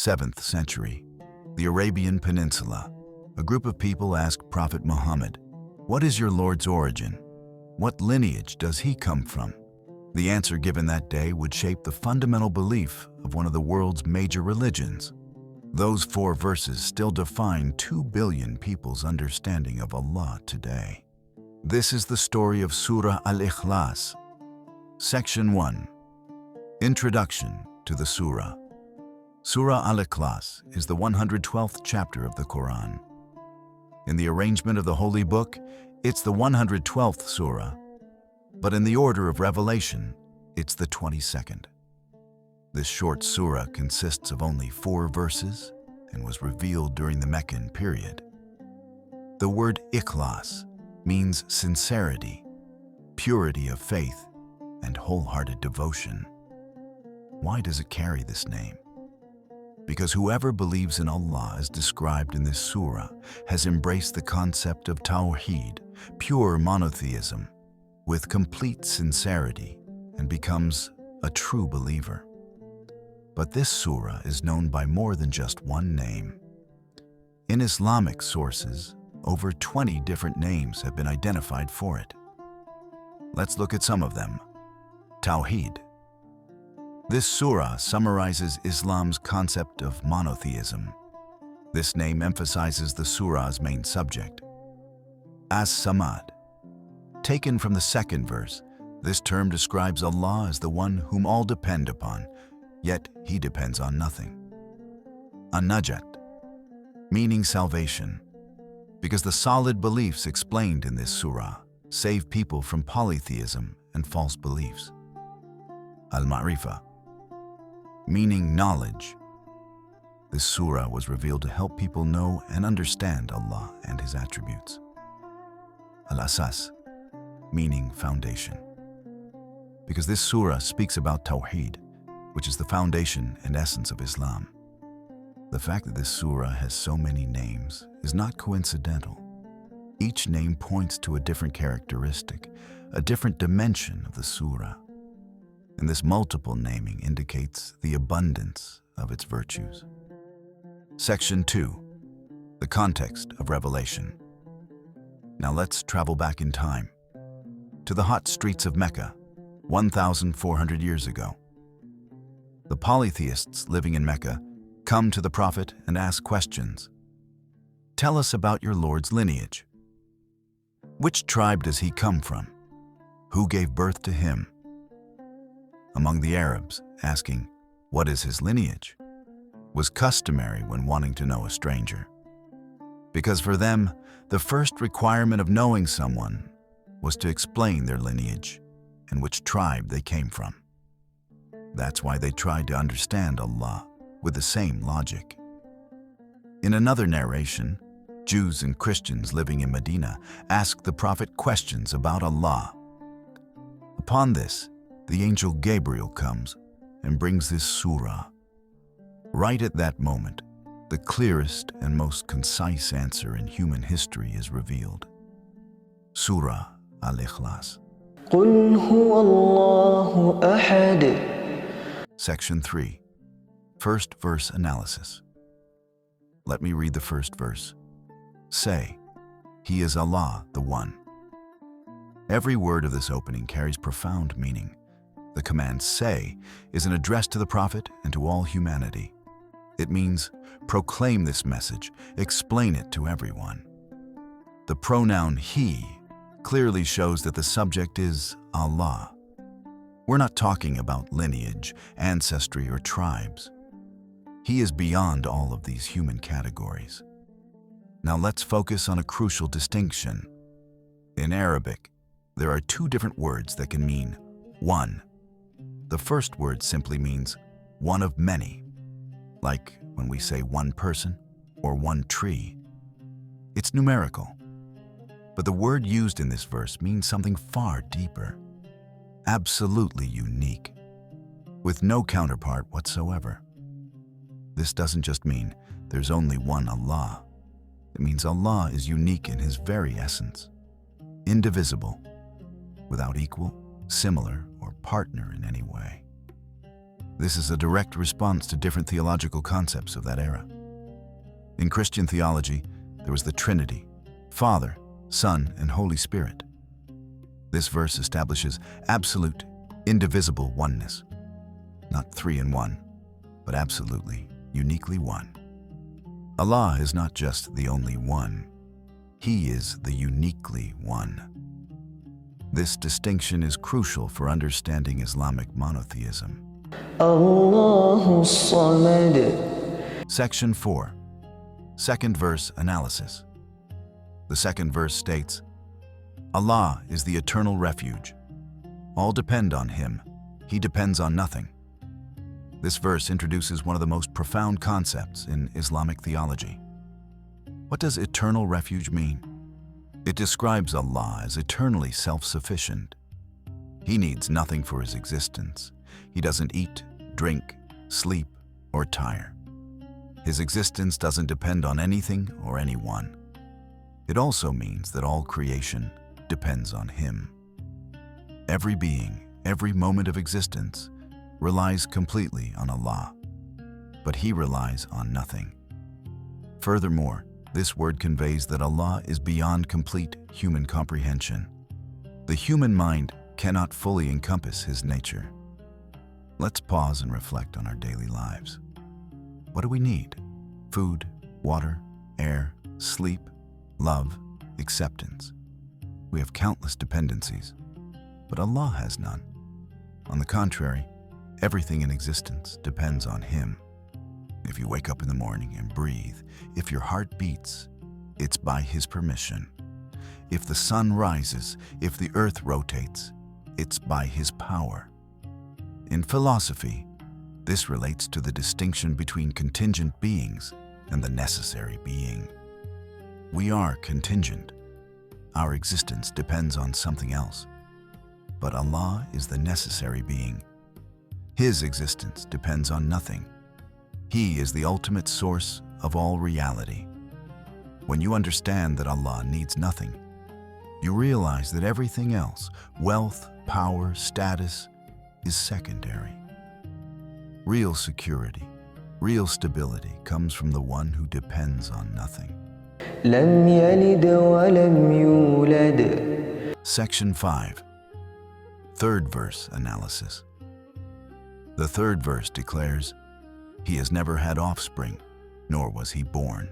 7th century, the Arabian Peninsula. A group of people asked Prophet Muhammad, "What is your Lord's origin? What lineage does he come from?" The answer given that day would shape the fundamental belief of one of the world's major religions. Those 4 verses still define 2 billion people's understanding of Allah today. This is the story of Surah Al-Ikhlas. Section 1. Introduction to the Surah. Surah Al-Ikhlas is the 112th chapter of the Qur'an. In the arrangement of the Holy Book, it's the 112th Surah, but in the order of revelation, it's the 22nd. This short surah consists of only 4 verses and was revealed during the Meccan period. The word Ikhlas means sincerity, purity of faith, and wholehearted devotion. Why does it carry this name? Because whoever believes in Allah as described in this surah has embraced the concept of Tawhid, pure monotheism, with complete sincerity and becomes a true believer. But this surah is known by more than just one name. In Islamic sources, over 20 different names have been identified for it. Let's look at some of them. Tawhid. This surah summarizes Islam's concept of monotheism. This name emphasizes the surah's main subject. As-Samad. Taken from the 2nd verse, this term describes Allah as the one whom all depend upon, yet he depends on nothing. An-Najat, meaning salvation, because the solid beliefs explained in this surah save people from polytheism and false beliefs. Al-Ma'rifah, meaning knowledge. This surah was revealed to help people know and understand Allah and His attributes. Al-Asas, meaning foundation, because this surah speaks about Tawhid, which is the foundation and essence of Islam. The fact that this surah has so many names is not coincidental. Each name points to a different characteristic, a different dimension of the surah. And this multiple naming indicates the abundance of its virtues. Section 2. The context of revelation. Now let's travel back in time to the hot streets of Mecca, 1,400 years ago. The polytheists living in Mecca come to the Prophet and ask questions. Tell us about your Lord's lineage. Which tribe does he come from? Who gave birth to him? Among the Arabs, asking, "What is his lineage?" was customary when wanting to know a stranger. Because for them, the first requirement of knowing someone was to explain their lineage and which tribe they came from. That's why they tried to understand Allah with the same logic. In another narration, Jews and Christians living in Medina asked the Prophet questions about Allah. Upon this, the angel Gabriel comes and brings this surah. Right at that moment, the clearest and most concise answer in human history is revealed. Surah Al-Ikhlas. قُلْ هُوَ اللَّهُ أَحَدٌ. Section 3. First verse analysis. Let me read the first verse. Say, He is Allah, the One. Every word of this opening carries profound meaning. The command say is an address to the Prophet and to all humanity. It means proclaim this message, explain it to everyone. The pronoun he clearly shows that the subject is Allah. We're not talking about lineage, ancestry, or tribes. He is beyond all of these human categories. Now let's focus on a crucial distinction. In Arabic, there are 2 different words that can mean one. The first word simply means one of many, like when we say one person or one tree. It's numerical. But the word used in this verse means something far deeper, absolutely unique, with no counterpart whatsoever. This doesn't just mean there's only one Allah. It means Allah is unique in His very essence, indivisible, without equal, similar, or partner in any way. This is a direct response to different theological concepts of that era. In Christian theology, there was the Trinity, Father, Son, and Holy Spirit. This verse establishes absolute, indivisible oneness. Not three in one, but absolutely, uniquely one. Allah is not just the only one. He is the uniquely one. This distinction is crucial for understanding Islamic monotheism. Allahu Samad. Section 4. Second verse analysis. The second verse states, Allah is the eternal refuge. All depend on Him. He depends on nothing. This verse introduces one of the most profound concepts in Islamic theology. What does eternal refuge mean? It describes Allah as eternally self-sufficient. He needs nothing for his existence. He doesn't eat, drink, sleep, or tire. His existence doesn't depend on anything or anyone. It also means that all creation depends on Him. Every being, every moment of existence, relies completely on Allah, but He relies on nothing. Furthermore, this word conveys that Allah is beyond complete human comprehension. The human mind cannot fully encompass His nature. Let's pause and reflect on our daily lives. What do we need? Food, water, air, sleep, love, acceptance. We have countless dependencies, but Allah has none. On the contrary, everything in existence depends on Him. If you wake up in the morning and breathe, if your heart beats, it's by His permission. If the sun rises, if the earth rotates, it's by His power. In philosophy, this relates to the distinction between contingent beings and the necessary being. We are contingent. Our existence depends on something else. But Allah is the necessary being. His existence depends on nothing. He is the ultimate source of all reality. When you understand that Allah needs nothing, you realize that everything else, wealth, power, status, is secondary. Real security, real stability comes from the one who depends on nothing. لم يلد ولم يولد. Section 5. Third verse analysis. The third verse declares, He has never had offspring, nor was He born.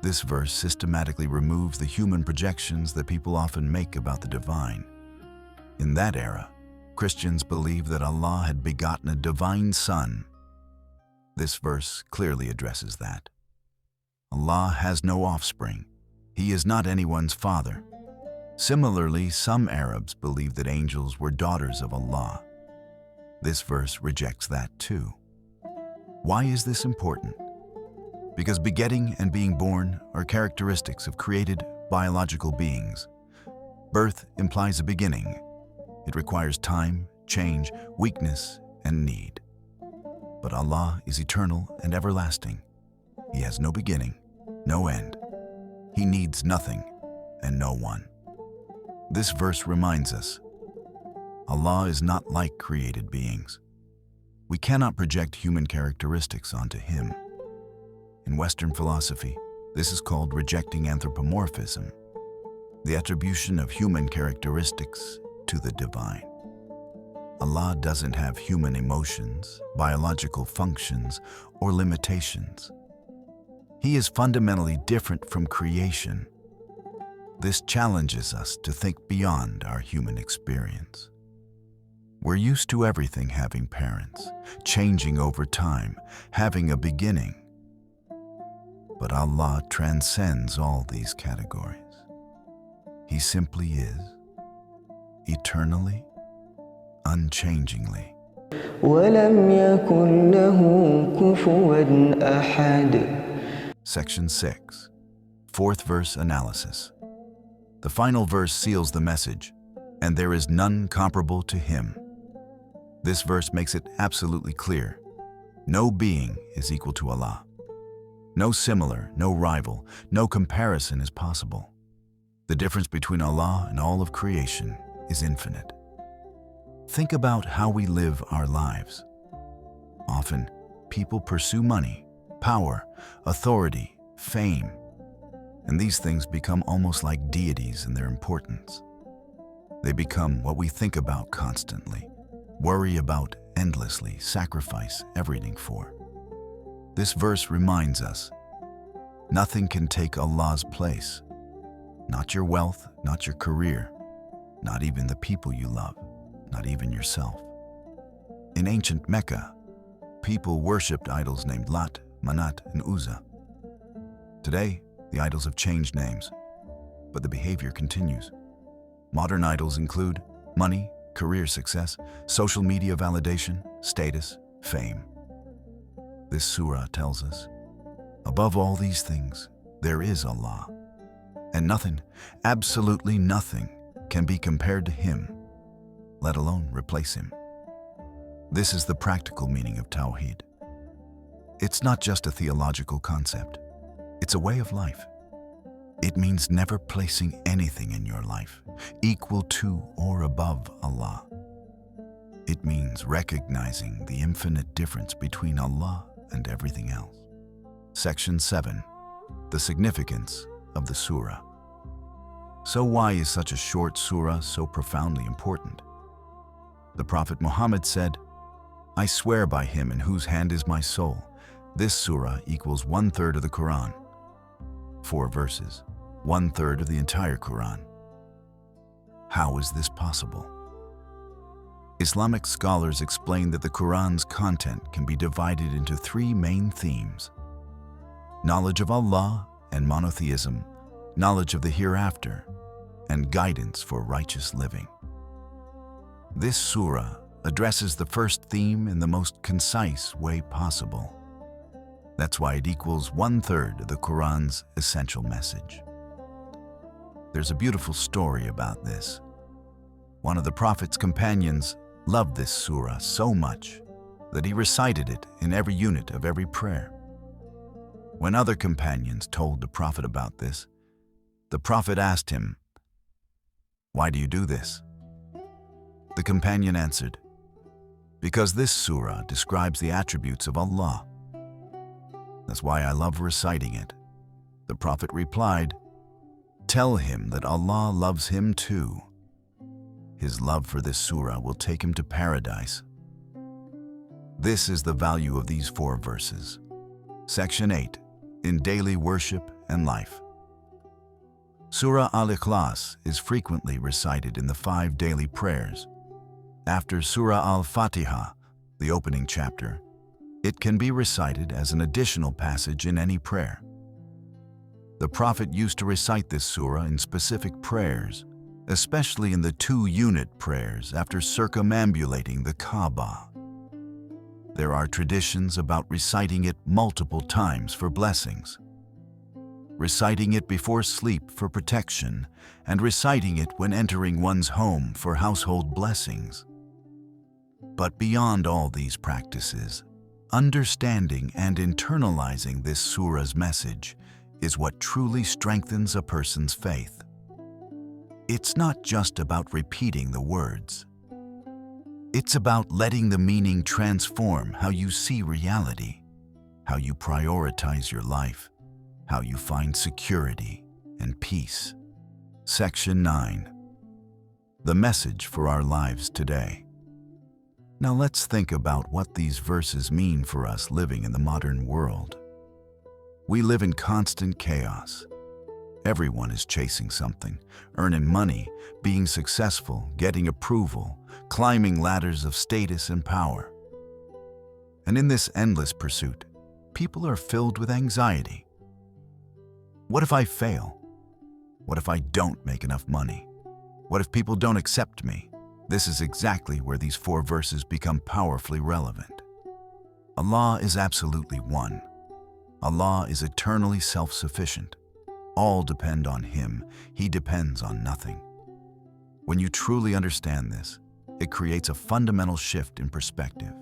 This verse systematically removes the human projections that people often make about the divine. In that era, Christians believed that Allah had begotten a divine son. This verse clearly addresses that. Allah has no offspring. He is not anyone's father. Similarly, some Arabs believed that angels were daughters of Allah. This verse rejects that too. Why is this important? Because begetting and being born are characteristics of created biological beings. Birth implies a beginning. It requires time, change, weakness, and need. But Allah is eternal and everlasting. He has no beginning, no end. He needs nothing and no one. This verse reminds us, Allah is not like created beings. We cannot project human characteristics onto Him. In Western philosophy, this is called rejecting anthropomorphism, the attribution of human characteristics to the divine. Allah doesn't have human emotions, biological functions, or limitations. He is fundamentally different from creation. This challenges us to think beyond our human experience. We're used to everything having parents, changing over time, having a beginning. But Allah transcends all these categories. He simply is, eternally, unchangingly. ولم يكن له كفوا أحد. Section 6. Fourth verse analysis. The final verse seals the message, and there is none comparable to Him. This verse makes it absolutely clear. No being is equal to Allah. No similar, no rival, no comparison is possible. The difference between Allah and all of creation is infinite. Think about how we live our lives. Often, people pursue money, power, authority, fame, and these things become almost like deities in their importance. They become what we think about constantly, worry about endlessly, sacrifice everything for. This verse reminds us, nothing can take Allah's place. Not your wealth, not your career, not even the people you love, not even yourself. In ancient Mecca, people worshipped idols named Lat, Manat, and Uzza. Today, the idols have changed names, but the behavior continues. Modern idols include money, career success, social media validation, status, fame. This surah tells us, above all these things, there is Allah, and nothing, absolutely nothing, can be compared to Him, let alone replace Him. This is the practical meaning of Tawhid. It's not just a theological concept, it's a way of life. It means never placing anything in your life equal to or above Allah. It means recognizing the infinite difference between Allah and everything else. Section 7. The significance of the surah. So why is such a short surah so profoundly important? The Prophet Muhammad said, "I swear by him in whose hand is my soul." This surah equals 1/3 of the Qur'an. 4 verses, 1/3 of the entire Qur'an. How is this possible? Islamic scholars explain that the Qur'an's content can be divided into 3 main themes: knowledge of Allah and monotheism, knowledge of the hereafter, and guidance for righteous living. This surah addresses the first theme in the most concise way possible. That's why it equals 1/3 of the Qur'an's essential message. There's a beautiful story about this. One of the Prophet's companions loved this surah so much that he recited it in every unit of every prayer. When other companions told the Prophet about this, the Prophet asked him, "Why do you do this?" The companion answered, "Because this surah describes the attributes of Allah. That's why I love reciting it." The Prophet replied, "Tell him that Allah loves him too. His love for this surah will take him to paradise." This is the value of these 4 verses. Section 8. In daily worship and life. Surah Al-Ikhlas is frequently recited in the 5 daily prayers. After Surah Al-Fatiha, the opening chapter, it can be recited as an additional passage in any prayer. The Prophet used to recite this surah in specific prayers, especially in the 2-unit prayers after circumambulating the Kaaba. There are traditions about reciting it multiple times for blessings, reciting it before sleep for protection, and reciting it when entering one's home for household blessings. But beyond all these practices, understanding and internalizing this surah's message is what truly strengthens a person's faith. It's not just about repeating the words. It's about letting the meaning transform how you see reality, how you prioritize your life, how you find security and peace. Section 9. The message for our lives today. Now let's think about what these verses mean for us living in the modern world. We live in constant chaos. Everyone is chasing something, earning money, being successful, getting approval, climbing ladders of status and power. And in this endless pursuit, people are filled with anxiety. What if I fail? What if I don't make enough money? What if people don't accept me? This is exactly where these 4 verses become powerfully relevant. Allah is absolutely one. Allah is eternally self-sufficient. All depend on Him. He depends on nothing. When you truly understand this, it creates a fundamental shift in perspective.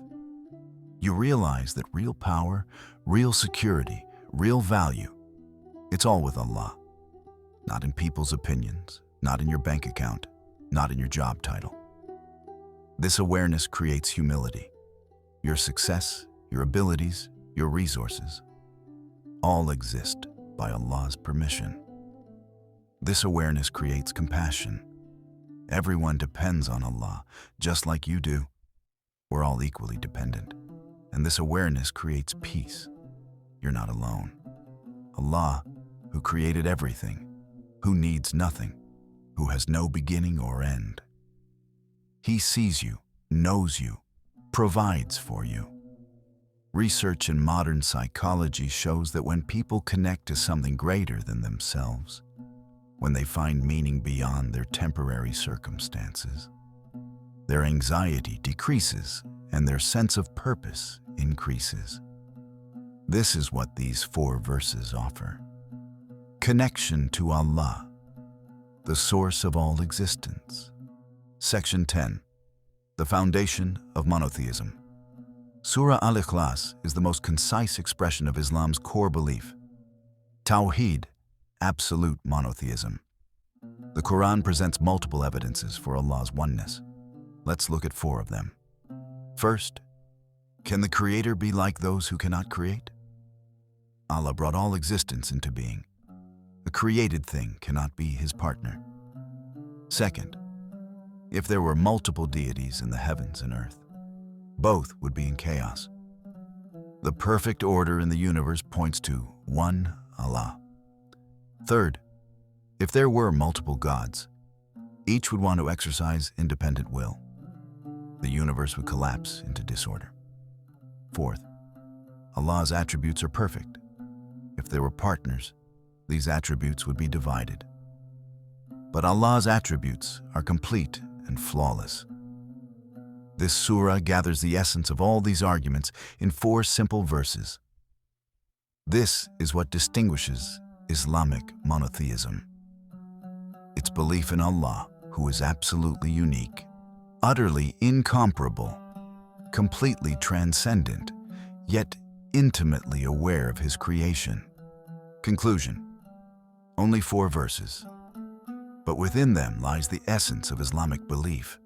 You realize that real power, real security, real value, it's all with Allah. Not in people's opinions, not in your bank account, not in your job title. This awareness creates humility. Your success, your abilities, your resources, all exist by Allah's permission. This awareness creates compassion. Everyone depends on Allah, just like you do. We're all equally dependent. And this awareness creates peace. You're not alone. Allah, who created everything, who needs nothing, who has no beginning or end. He sees you, knows you, provides for you. Research in modern psychology shows that when people connect to something greater than themselves, when they find meaning beyond their temporary circumstances, their anxiety decreases and their sense of purpose increases. This is what these 4 verses offer. Connection to Allah, the source of all existence. Section 10. The foundation of monotheism. Surah Al-Ikhlas is the most concise expression of Islam's core belief. Tawhid, absolute monotheism. The Qur'an presents multiple evidences for Allah's oneness. Let's look at 4 of them. First, can the Creator be like those who cannot create? Allah brought all existence into being. A created thing cannot be His partner. Second, if there were multiple deities in the heavens and earth, both would be in chaos. The perfect order in the universe points to one Allah. Third, if there were multiple gods, each would want to exercise independent will. The universe would collapse into disorder. Fourth, Allah's attributes are perfect. If there were partners, these attributes would be divided. But Allah's attributes are complete and flawless. This surah gathers the essence of all these arguments in 4 simple verses. This is what distinguishes Islamic monotheism. Its belief in Allah, who is absolutely unique, utterly incomparable, completely transcendent, yet intimately aware of His creation. Conclusion. Only 4 verses, but within them lies the essence of Islamic belief.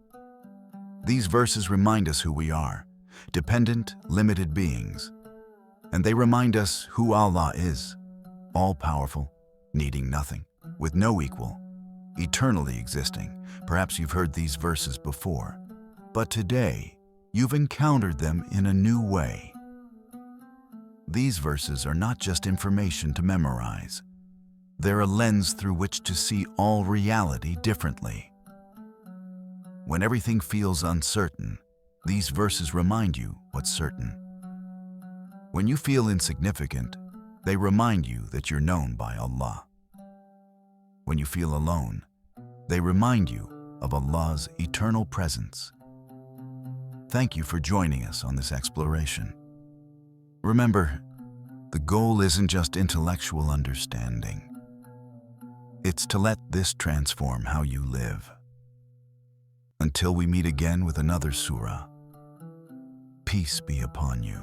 These verses remind us who we are, dependent, limited beings. And they remind us who Allah is, all-powerful, needing nothing, with no equal, eternally existing. Perhaps you've heard these verses before, but today you've encountered them in a new way. These verses are not just information to memorize. They're a lens through which to see all reality differently. When everything feels uncertain, these verses remind you what's certain. When you feel insignificant, they remind you that you're known by Allah. When you feel alone, they remind you of Allah's eternal presence. Thank you for joining us on this exploration. Remember, the goal isn't just intellectual understanding. It's to let this transform how you live. Until we meet again with another surah, peace be upon you.